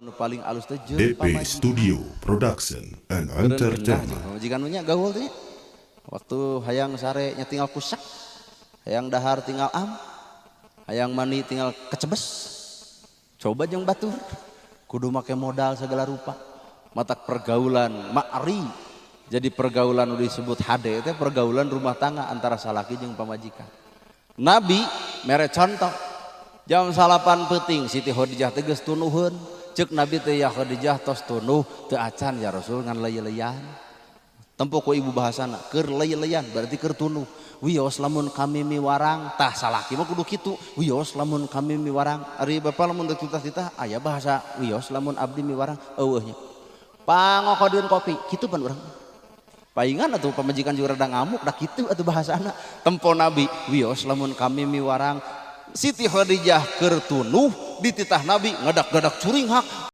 anu paling alus teh DP Studio Production and Entertainment. majikan nya gaul teh waktu hayang sare nya tinggal kusak, hayang dahar tinggal hayang mani tinggal kecebes, coba jeung batur kudu make modal segala rupa matak pergaulan ma'ri. Jadi pergaulan udah disebut HD itu pergaulan rumah tangga antara salaki jeung pamajikan. Nabi mere contoh jam 8 peuting Siti Khadijah teh geus tunuhun, ceuk Nabi teh ya Khadijah tos tunuh teu acan ya Rasul ngan leuy-leuyan. Tempo ku ibu bahasana keur leuy-leuyan berarti keur tunuh. Wios lamun kami miwarang tah salaki mah kudu kitu. Wios lamun kami miwarang ari bapak lamun teu titah aya bahasa wios lamun abdi miwarang eueuh nya. Pangokodeun kopi kitu pan urang. Paingan atuh pamajikan juga rada ngamuk dah kitu atuh bahasana. Tempo Nabi wios lamun kami miwarang Siti Khadijah keur tunuh di titah Nabi ngadak-gadak curing hak